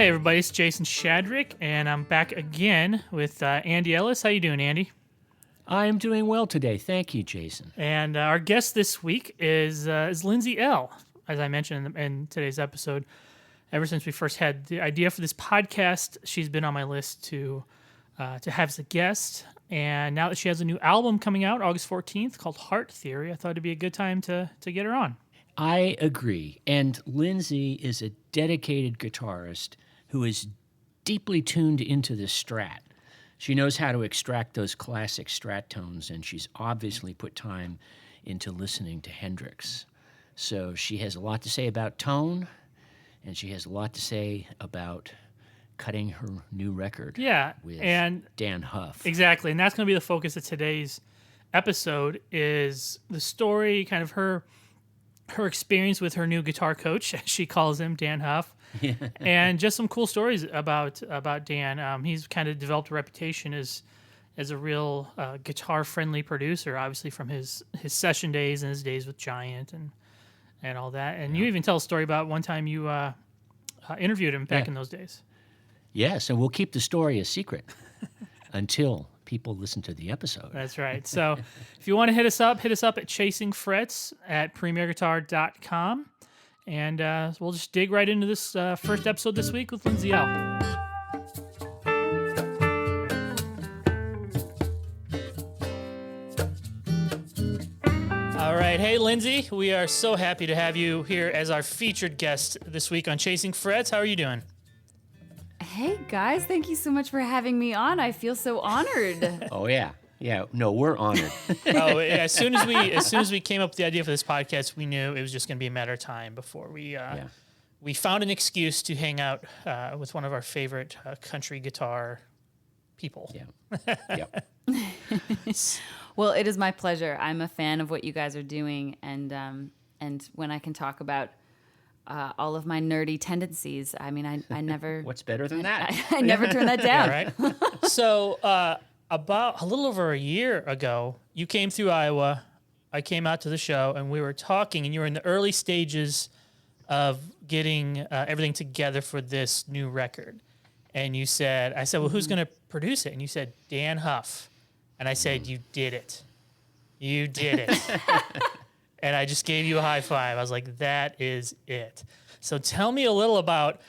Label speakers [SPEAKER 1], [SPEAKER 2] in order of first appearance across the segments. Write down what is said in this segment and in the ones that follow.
[SPEAKER 1] Hey everybody, it's Jason Shadrick, and I'm back again with Andy Ellis. How you doing, Andy?
[SPEAKER 2] I'm doing well today. Thank you, Jason.
[SPEAKER 1] And our guest this week is Lindsay Ell, as I mentioned in today's episode. Ever since we first had the idea for this podcast, she's been on my list to have as a guest. And now that she has a new album coming out August 14th called Heart Theory, I thought it'd be a good time to get her on.
[SPEAKER 2] I agree. And Lindsay is a dedicated guitarist who is deeply tuned into the Strat. She knows how to extract those classic Strat tones, and she's obviously put time into listening to Hendrix. So she has a lot to say about tone, and she has a lot to say about cutting her new record with Dann Huff.
[SPEAKER 1] Exactly, and that's going to be the focus of today's episode, is the story, kind of her experience with her new guitar coach, as she calls him, Dann Huff, and just some cool stories about Dan. He's kind of developed a reputation as a real guitar-friendly producer, obviously from his session days and his days with Giant and all that. And you even tell a story about one time you interviewed him back in those days.
[SPEAKER 2] Yes, and we'll keep the story a secret until people listen to the episode.
[SPEAKER 1] That's right. So if you want to hit us up at chasingfrets at premierguitar.com. And we'll just dig right into this first episode this week with Lindsay Ell. All right. Hey, Lindsay. We are so happy to have you here as our featured guest this week on Chasing Frets. How are you doing?
[SPEAKER 3] Hey guys, thank you so much for having me on. I feel so honored.
[SPEAKER 2] Oh yeah. No, we're honored.
[SPEAKER 1] As soon as we came up with the idea for this podcast, we knew it was just going to be a matter of time before we found an excuse to hang out with one of our favorite country guitar people.
[SPEAKER 2] Yeah.
[SPEAKER 3] Well, it is my pleasure. I'm a fan of what you guys are doing, and when I can talk about all of my nerdy tendencies, I mean, I never.
[SPEAKER 2] What's better than that?
[SPEAKER 3] I never turn that down.
[SPEAKER 1] Yeah, right. So about a little over a year ago, you came through Iowa. I came out to the show, and we were talking, and you were in the early stages of getting everything together for this new record. And I said, well, who's going to produce it? And you said, Dann Huff. And I said, you did it. You did it. And I just gave you a high five. I was like, that is it. So tell me a little about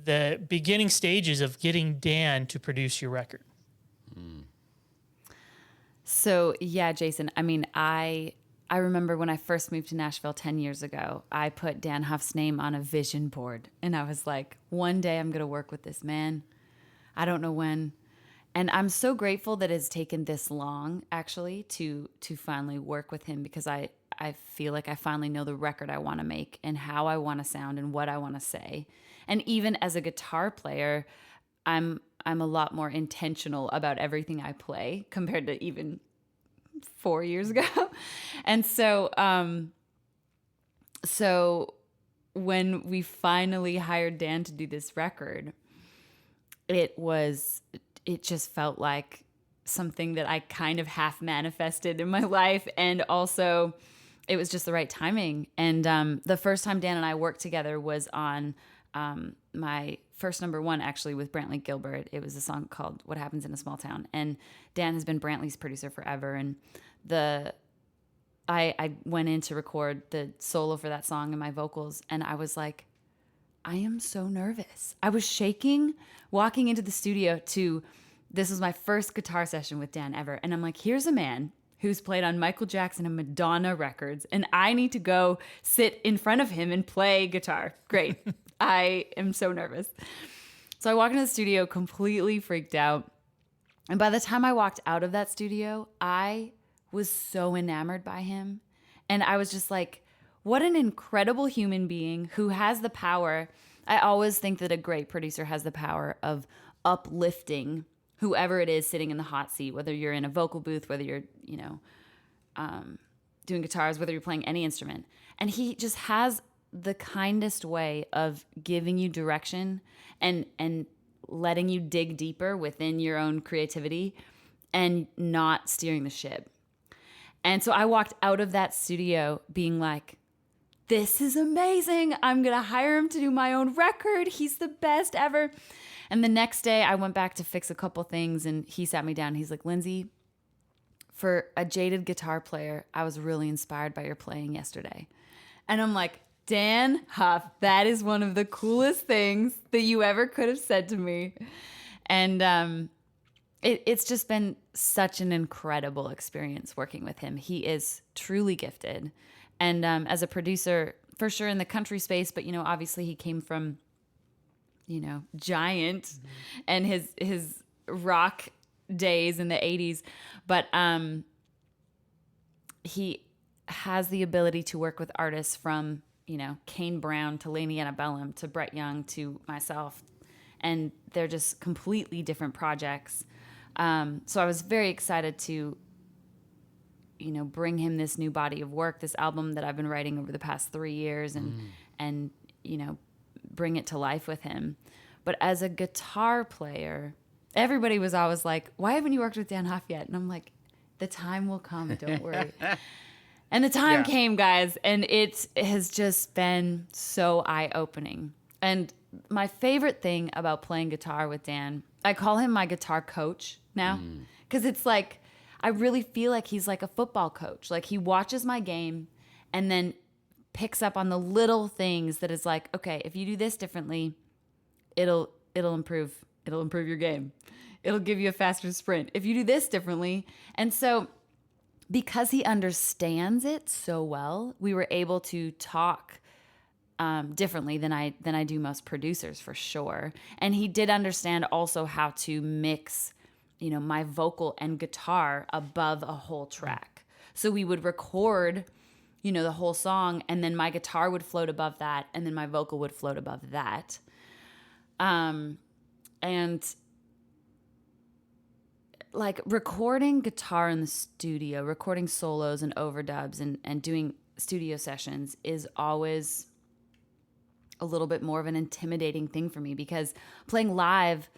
[SPEAKER 1] the beginning stages of getting Dan to produce your record.
[SPEAKER 3] So yeah, Jason, I mean, I remember when I first moved to Nashville 10 years ago, I put Dann Huff's name on a vision board. And I was like, one day I'm going to work with this man. I don't know when. And I'm so grateful that it's taken this long, actually, to finally work with him, because I feel like I finally know the record I want to make and how I want to sound and what I want to say. And even as a guitar player, I'm a lot more intentional about everything I play compared to even 4 years ago. And so when we finally hired Dan to do this record, it just felt like something that I kind of half manifested in my life. And also it was just the right timing. And the first time Dan and I worked together was on my first number one, actually, with Brantley Gilbert. It was a song called What Happens in a Small Town. And Dan has been Brantley's producer forever. And I went in to record the solo for that song and my vocals, and I was like, I am so nervous. I was shaking walking into the studio this was my first guitar session with Dan ever. And I'm like, here's a man who's played on Michael Jackson and Madonna records, and I need to go sit in front of him and play guitar. Great. I am so nervous. So I walk into the studio completely freaked out. And by the time I walked out of that studio, I was so enamored by him. And I was just like, what an incredible human being who has the power. I always think that a great producer has the power of uplifting whoever it is sitting in the hot seat, whether you're in a vocal booth, whether you're, doing guitars, whether you're playing any instrument. And he just has the kindest way of giving you direction and letting you dig deeper within your own creativity and not steering the ship. And so I walked out of that studio being like, this is amazing. I'm going to hire him to do my own record. He's the best ever. And the next day I went back to fix a couple things and he sat me down. He's like, Lindsay, for a jaded guitar player, I was really inspired by your playing yesterday. And I'm like, Dann Huff, that is one of the coolest things that you ever could have said to me. And it's just been such an incredible experience working with him. He is truly gifted. And as a producer, for sure in the country space, but, obviously he came from, Giant and his rock days in the 80s. But he has the ability to work with artists from, Kane Brown to Lainey Antebellum to Brett Young to myself. And they're just completely different projects. So I was very excited to, bring him this new body of work, this album that I've been writing over the past 3 years and bring it to life with him. But as a guitar player, everybody was always like, why haven't you worked with Dann Huff yet? And I'm like, the time will come, don't worry. And the time came, guys, and it has just been so eye-opening. And my favorite thing about playing guitar with Dan, I call him my guitar coach now, because it's like, I really feel like he's like a football coach. Like he watches my game and then picks up on the little things that is like, okay, if you do this differently, it'll improve your game. It'll give you a faster sprint. If you do this differently. And so because he understands it so well, we were able to talk differently than I do most producers, for sure. And he did understand also how to mix, my vocal and guitar above a whole track. So we would record, the whole song, and then my guitar would float above that, and then my vocal would float above that. And like recording guitar in the studio, recording solos and overdubs and doing studio sessions is always a little bit more of an intimidating thing for me, because playing live,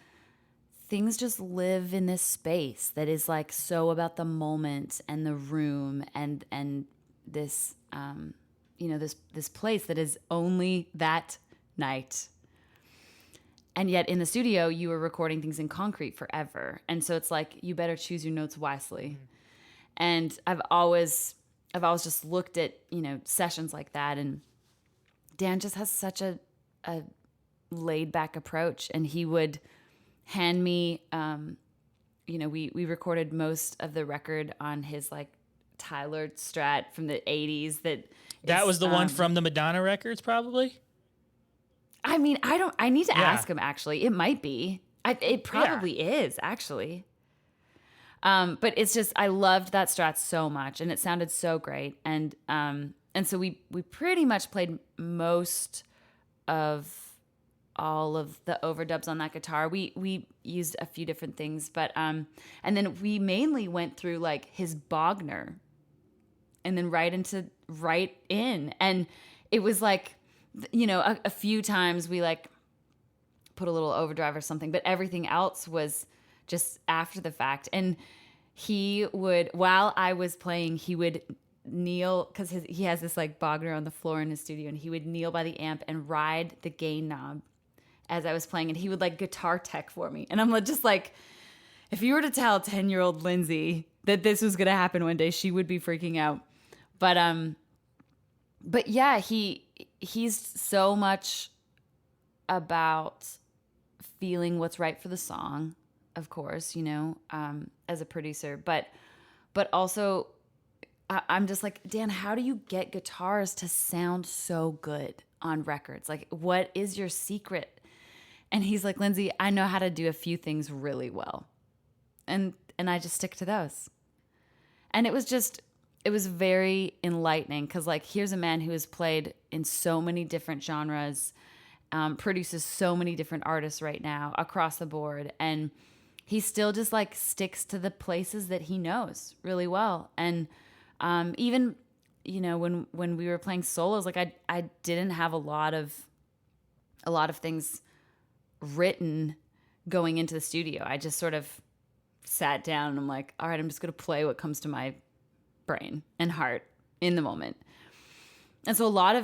[SPEAKER 3] things just live in this space that is like so about the moment and the room and this this place that is only that night. And yet in the studio, you were recording things in concrete forever. And so it's like, you better choose your notes wisely. And I've always just looked at, sessions like that. And Dan just has such a laid back approach. And he would hand me, we recorded most of the record on his like Tyler Strat from the 80s. That
[SPEAKER 1] was the one from the Madonna records, probably?
[SPEAKER 3] I mean, I need to ask him, actually. It might be. It probably is, actually. But it's just, I loved that Strat so much, and it sounded so great. And so we pretty much played most of all of the overdubs on that guitar. We used a few different things, but and then we mainly went through like his Bogner, and then right in, and it was like, a few times we like put a little overdrive or something, but everything else was just after the fact. And he would, while I was playing, he would kneel, because he has this like Bogner on the floor in his studio, and he would kneel by the amp and ride the gain knob as I was playing, and he would like guitar tech for me. And I'm just like, if you were to tell 10-year-old Lindsay that this was going to happen one day, she would be freaking out. But yeah, he's so much about feeling what's right for the song, of course, as a producer, but also I'm just like, Dan, how do you get guitars to sound so good on records? Like, what is your secret? And he's like, Lindsay, I know how to do a few things really well. And I just stick to those. And it was very enlightening, because like, here's a man who has played in so many different genres, produces so many different artists right now across the board, and he still just like sticks to the places that he knows really well. And even when we were playing solos, like I didn't have a lot of things written going into the studio. I just sort of sat down and I'm like, all right, I'm just gonna play what comes to my brain and heart in the moment. And so a lot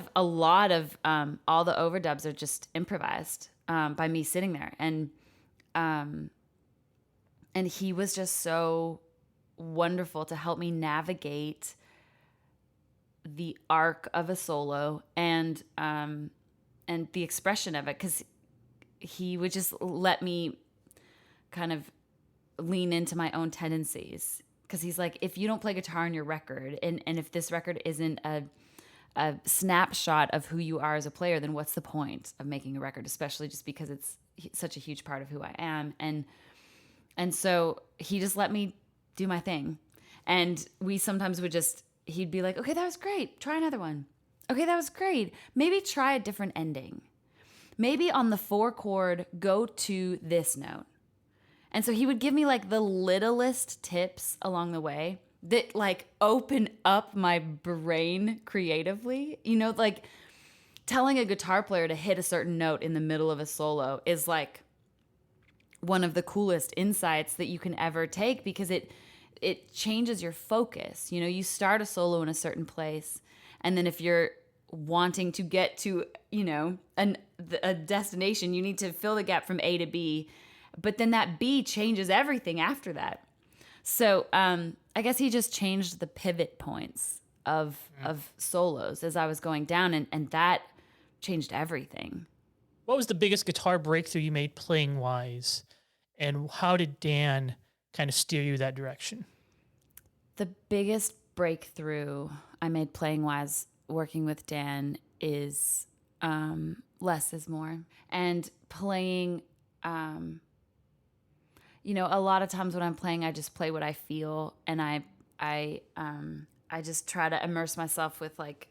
[SPEAKER 3] of all the overdubs are just improvised by me sitting there, and he was just so wonderful to help me navigate the arc of a solo and the expression of it, because he would just let me kind of lean into my own tendencies, because he's like, if you don't play guitar on your record, and if this record isn't a snapshot of who you are as a player, then what's the point of making a record, especially just because it's such a huge part of who I am. And so he just let me do my thing. And we sometimes he'd be like, okay, that was great. Try another one. Okay, that was great. Maybe try a different ending. Maybe on the 4 chord, go to this note. And so he would give me like the littlest tips along the way that like open up my brain creatively. You know, like telling a guitar player to hit a certain note in the middle of a solo is like one of the coolest insights that you can ever take, because it changes your focus. You know, you start a solo in a certain place, and then if you're wanting to get to, you know, a destination, you need to fill the gap from A to B, but then that B changes everything after that. So I guess he just changed the pivot points of solos as I was going down, and that changed everything.
[SPEAKER 1] What was the biggest guitar breakthrough you made playing wise, and how did Dan kind of steer you that direction?
[SPEAKER 3] The biggest breakthrough I made playing wise working with Dan is less is more. And playing, you know, a lot of times when I'm playing, I just play what I feel, and I just try to immerse myself with like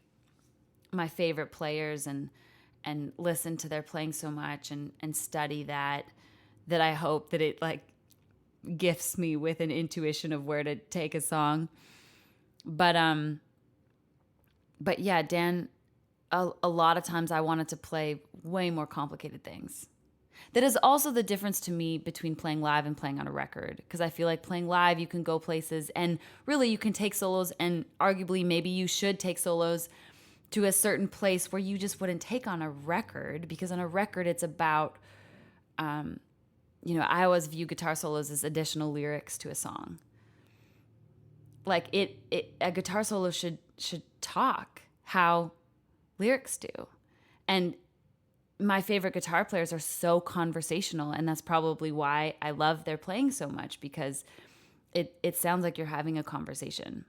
[SPEAKER 3] my favorite players and listen to their playing so much and study that I hope that it like gifts me with an intuition of where to take a song. But yeah, Dan, a lot of times I wanted to play way more complicated things. That is also the difference to me between playing live and playing on a record, because I feel like playing live, you can go places, and really you can take solos, and arguably maybe you should take solos to a certain place where you just wouldn't take on a record, because on a record it's about, you know, I always view guitar solos as additional lyrics to a song. Like a guitar solo should talk how lyrics do. And my favorite guitar players are so conversational, and that's probably why I love their playing so much, because it sounds like you're having a conversation.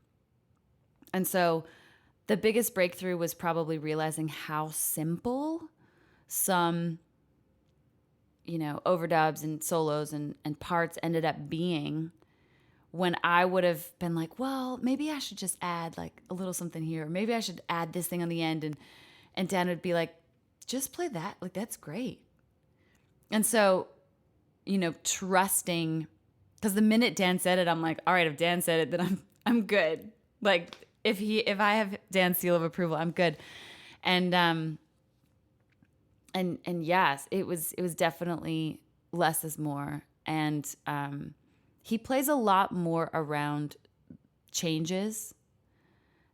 [SPEAKER 3] And so the biggest breakthrough was probably realizing how simple some, you know, overdubs and solos and parts ended up being, when I would have been like, well, maybe I should just add like a little something here, or maybe I should add this thing on the end, and Dan would be like, just play that, like that's great. And so, you know, trusting, because the minute Dan said it, I'm like, all right, if Dan said it, then I'm good. Like if I have Dan's seal of approval, I'm good. And yes, it was definitely less is more. And he plays a lot more around changes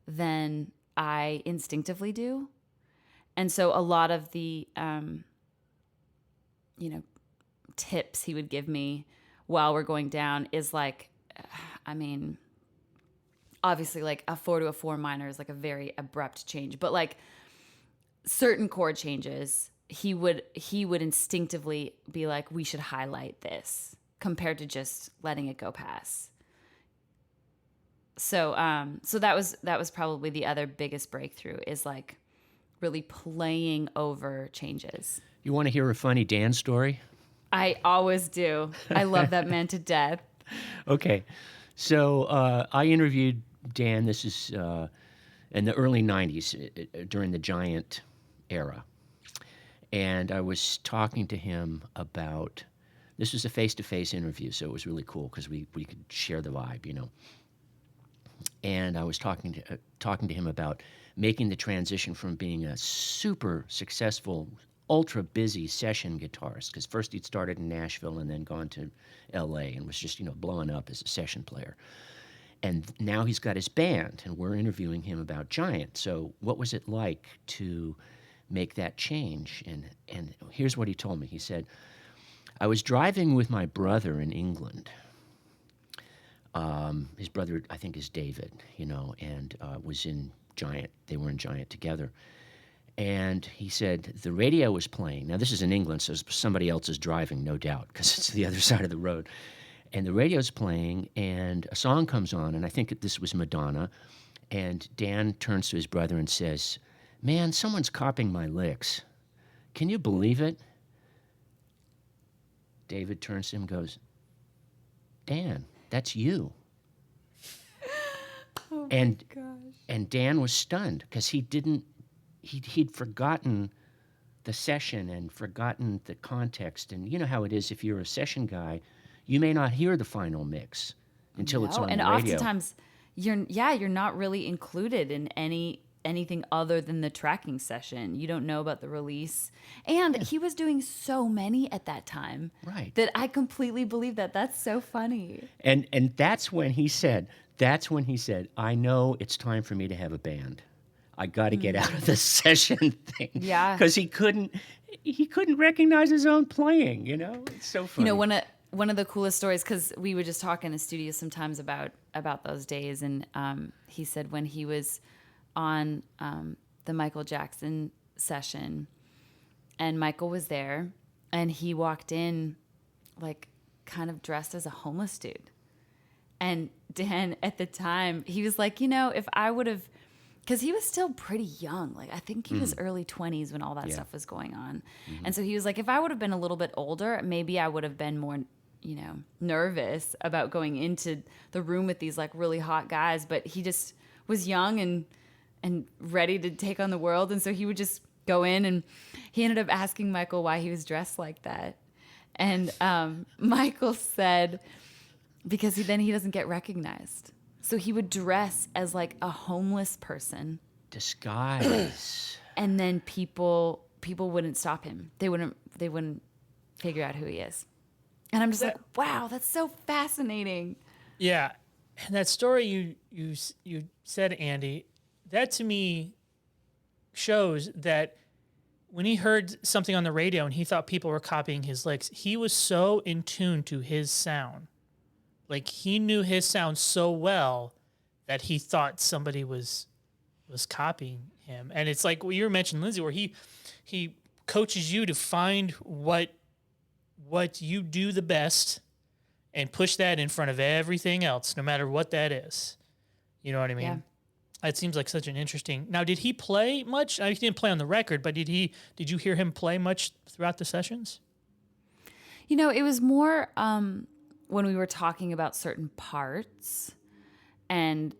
[SPEAKER 3] than I instinctively do. And so a lot of the, you know, tips he would give me while we're going down is like, I mean, obviously like a 4 to a 4 minor is like a very abrupt change, but like certain chord changes, he would instinctively be like, we should highlight this compared to just letting it go past. So that was probably the other biggest breakthrough, is like really playing over changes.
[SPEAKER 2] You want to hear a funny Dan story?
[SPEAKER 3] I always do. I love that man to death.
[SPEAKER 2] Okay. So I interviewed Dan, this is in the early 90s, during the Giant era. And I was talking to him about, this was a face-to-face interview, so it was really cool because we could share the vibe, you know. And I was talking to him about making the transition from being a super successful, ultra busy session guitarist, because first he'd started in Nashville and then gone to L.A. and was just, you know, blowing up as a session player. And now he's got his band, and we're interviewing him about Giant. So what was it like to make that change? And here's what he told me. He said, I was driving with my brother in England. His brother, I think, is David, and was in Giant. They were in Giant together. And he said the radio was playing. Now, this is in England, so somebody else is driving, no doubt, because it's the other side of the road. And the radio's playing, and a song comes on, and I think this was Madonna. And Dan turns to his brother and says, man, someone's copying my licks. Can you believe it? David turns to him and goes, Dan, that's you.
[SPEAKER 3] Oh
[SPEAKER 2] and
[SPEAKER 3] my gosh.
[SPEAKER 2] And Dan was stunned because he'd forgotten the session and forgotten the context. And you know how it is if you're a session guy, you may not hear the final mix until it's on
[SPEAKER 3] and
[SPEAKER 2] the radio.
[SPEAKER 3] Oftentimes you're not really included in anything other than the tracking session. You don't know about the release. And he was doing so many at that time.
[SPEAKER 2] Right.
[SPEAKER 3] That I completely believe that. That's so funny.
[SPEAKER 2] And that's when he said, I know it's time for me to have a band. I got to get out of the session thing.
[SPEAKER 3] Yeah.
[SPEAKER 2] Because he couldn't recognize his own playing, It's so funny.
[SPEAKER 3] One of the coolest stories, because we would just talk in the studio sometimes about those days, and he said when he was on the Michael Jackson session, and Michael was there, and he walked in like kind of dressed as a homeless dude. And Dan at the time, he was like, if I would have, because he was still pretty young. Like, I think he was early 20s when all that stuff was going on. Mm-hmm. And so he was like, if I would have been a little bit older, maybe I would have been more, nervous about going into the room with these like really hot guys. But he just was young and ready to take on the world. And so he would just go in, and he ended up asking Michael why he was dressed like that. And Michael said, because then he doesn't get recognized. So he would dress as like a homeless person.
[SPEAKER 2] Disguise.
[SPEAKER 3] And then people wouldn't stop him. They wouldn't figure out who he is. And I'm just like, wow, that's so fascinating.
[SPEAKER 1] Yeah. And that story you said, Andy, that to me shows that when he heard something on the radio and he thought people were copying his licks, he was so in tune to his sound. Like, he knew his sound so well that he thought somebody was copying him. And it's like what you were mentioning, Lindsay, where he coaches you to find what you do the best and push that in front of everything else, no matter what that is. You know what I mean? Yeah. It seems like such an interesting. Now, did he play much? He didn't play on the record, but did you hear him play much throughout the sessions?
[SPEAKER 3] It was more when we were talking about certain parts, and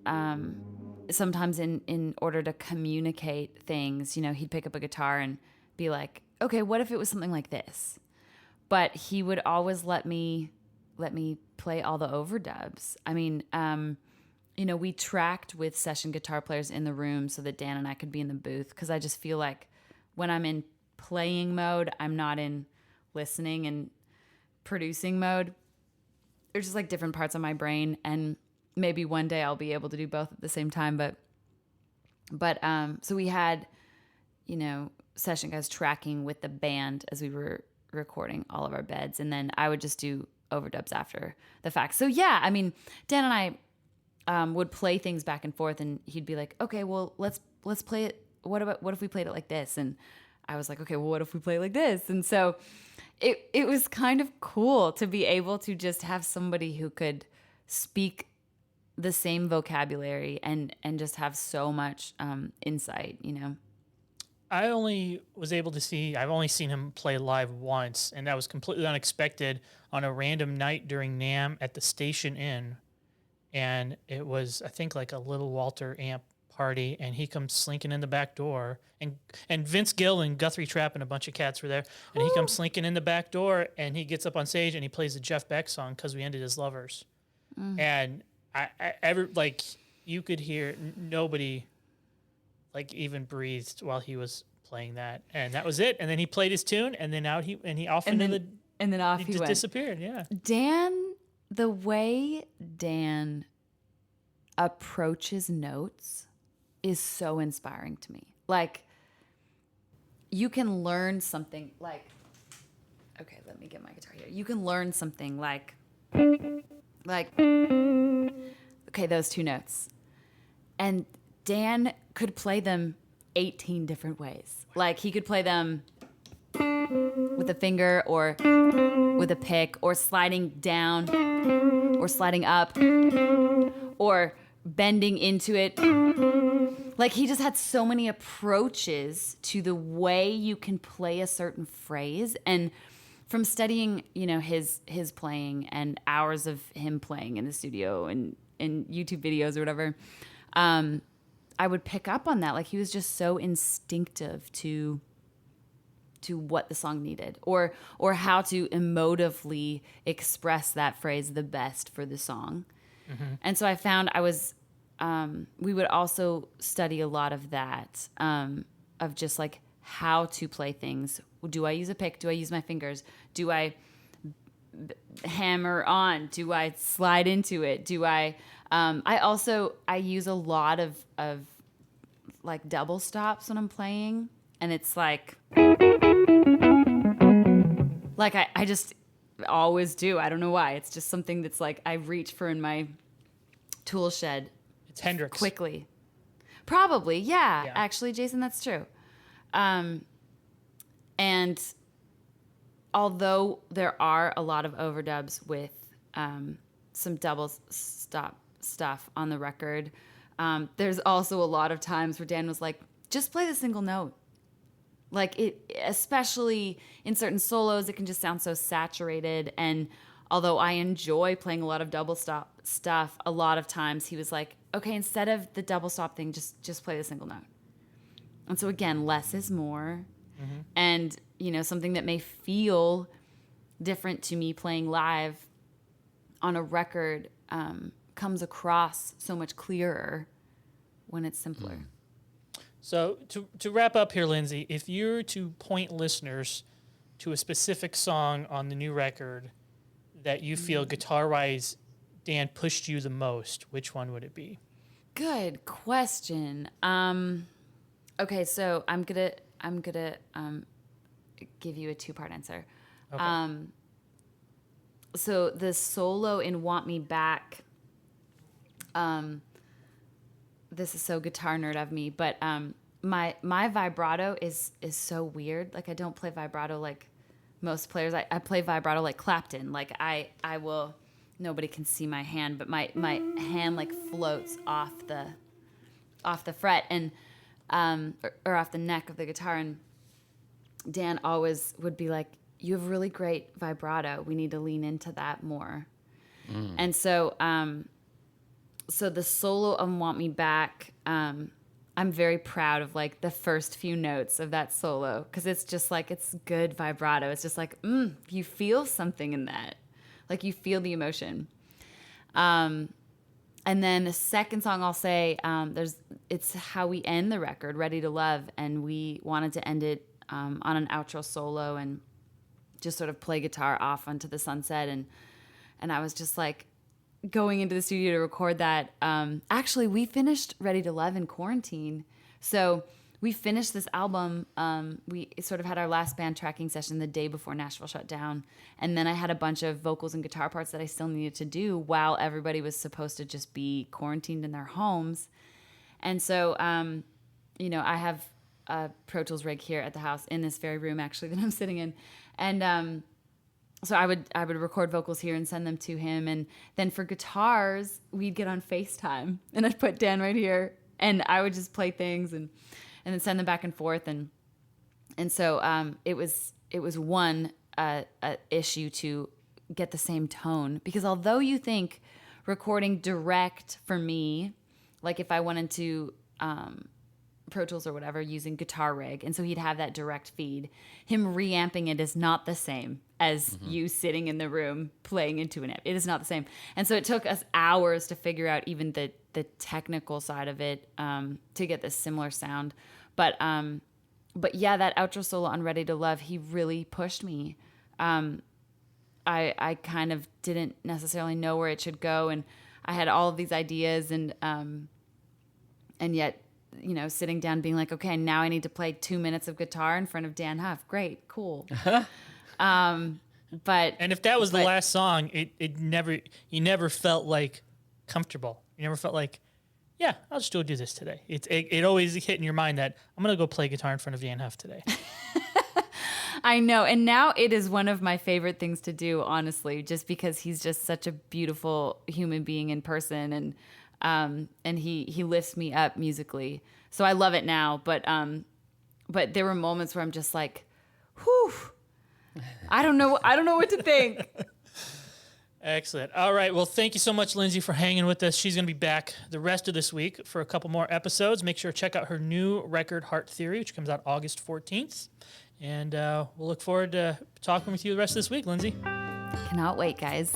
[SPEAKER 3] sometimes in order to communicate things, he'd pick up a guitar and be like, okay, what if it was something like this? But he would always let me play all the overdubs. I mean, we tracked with session guitar players in the room so that Dan and I could be in the booth, because I just feel like when I'm in playing mode, I'm not in listening and producing mode. There's just like different parts of my brain, and maybe one day I'll be able to do both at the same time. But so we had, session guys tracking with the band as we were recording all of our beds, and then I would just do overdubs after the fact. So yeah, I mean, Dan and I would play things back and forth, and he'd be like, okay, well, let's play it. What if we played it like this? And I was like, okay, well, what if we play it like this? And so it was kind of cool to be able to just have somebody who could speak the same vocabulary and just have so much insight,
[SPEAKER 1] I've only seen him play live once, and that was completely unexpected on a random night during NAMM at the Station Inn. And it was, I think, like a Little Walter amp party, and he comes slinking in the back door, and Vince Gill and Guthrie Trapp and a bunch of cats were there, and he comes slinking in the back door, and he gets up on stage and he plays the Jeff Beck song, "'Cause We Ended as Lovers." And you could hear nobody like even breathed while he was playing that, and that was it. And then he played his tune, and then he
[SPEAKER 3] went.
[SPEAKER 1] Disappeared. Yeah.
[SPEAKER 3] Dan, the way Dan approaches notes is so inspiring to me. Like, you can learn something like, okay, let me get my guitar here. You can learn something like, okay, those two notes. And Dan could play them 18 different ways. Like, he could play them with a finger or with a pick or sliding down or sliding up or bending into it. Like, he just had so many approaches to the way you can play a certain phrase. And from studying, you know, his playing and hours of him playing in the studio and YouTube videos or whatever, I would pick up on that. Like, he was just so instinctive to what the song needed or how to emotively express that phrase the best for the song. Mm-hmm. And so I found we would also study a lot of that, of just like how to play things. Do I use a pick? Do I use my fingers? Do I hammer on? Do I slide into it? Do I use a lot of like double stops when I'm playing, and it's like I just always do. I don't know why. It's just something that's like I reach for in my tool shed.
[SPEAKER 1] It's Hendrix.
[SPEAKER 3] Quickly. Probably, yeah. Actually, Jason, that's true. And although there are a lot of overdubs with some double stop stuff on the record, there's also a lot of times where Dan was like, just play the single note. Like, it, especially in certain solos, it can just sound so saturated. And although I enjoy playing a lot of double stop stuff, a lot of times he was like, okay, instead of the double stop thing, just play the single note. And so again, less is more. Mm-hmm. And, you know, something that may feel different to me playing live on a record comes across so much clearer when it's simpler. Mm.
[SPEAKER 1] So to wrap up here, Lindsay, if you were to point listeners to a specific song on the new record that you feel guitar-wise Dan pushed you the most, which one would it be?
[SPEAKER 3] Good question. Okay, so I'm gonna give you a two-part answer. Okay. So the solo in "Want Me Back." This is so guitar nerd of me, but my vibrato is so weird. Like, I don't play vibrato like most players. I play vibrato like Clapton. Like, I will. Nobody can see my hand, but my hand like floats off the fret and or off the neck of the guitar. And Dan always would be like, "You have really great vibrato. We need to lean into that more." Mm. And so so the solo of "Want Me Back," I'm very proud of like the first few notes of that solo, because it's just like, it's good vibrato. It's just like, you feel something in that. Like, you feel the emotion. And then the second song I'll say, it's how we end the record, "Ready to Love," and we wanted to end it on an outro solo and just sort of play guitar off onto the sunset. And I was just like, going into the studio to record that. Actually, we finished "Ready to Love" in quarantine. So we finished this album. We sort of had our last band tracking session the day before Nashville shut down. And then I had a bunch of vocals and guitar parts that I still needed to do while everybody was supposed to just be quarantined in their homes. And so, you know, I have a Pro Tools rig here at the house in this very room, actually, that I'm sitting in. And so I would record vocals here and send them to him. And then for guitars, we'd get on FaceTime. And I'd put Dan right here. And I would just play things and then send them back and forth. And so it was one issue to get the same tone. Because although you think recording direct for me, like if I wanted to Pro Tools or whatever using guitar rig, and so he'd have that direct feed, him reamping it is not the same as you sitting in the room playing into an amp. It is not the same. And so it took us hours to figure out even the technical side of it to get this similar sound. But yeah, that outro solo on "Ready to Love," he really pushed me. I kind of didn't necessarily know where it should go, and I had all of these ideas and yet, you know, sitting down being like, okay, now I need to play 2 minutes of guitar in front of Dann Huff. Great, cool. But
[SPEAKER 1] And if that was the last song, you never felt like comfortable. You never felt like, yeah, I'll just do this today. It always hit in your mind that I'm gonna go play guitar in front of Dann Huff today.
[SPEAKER 3] I know, and now it is one of my favorite things to do, honestly, just because he's just such a beautiful human being in person, and he lifts me up musically. So I love it now, but there were moments where I'm just like, whew, I don't know what to think.
[SPEAKER 1] Excellent. All right. Well, thank you so much, Lindsay, for hanging with us. She's going to be back the rest of this week for a couple more episodes. Make sure to check out her new record, Heart Theory, which comes out August 14th. And we'll look forward to talking with you the rest of this week, Lindsay.
[SPEAKER 3] Cannot wait, guys.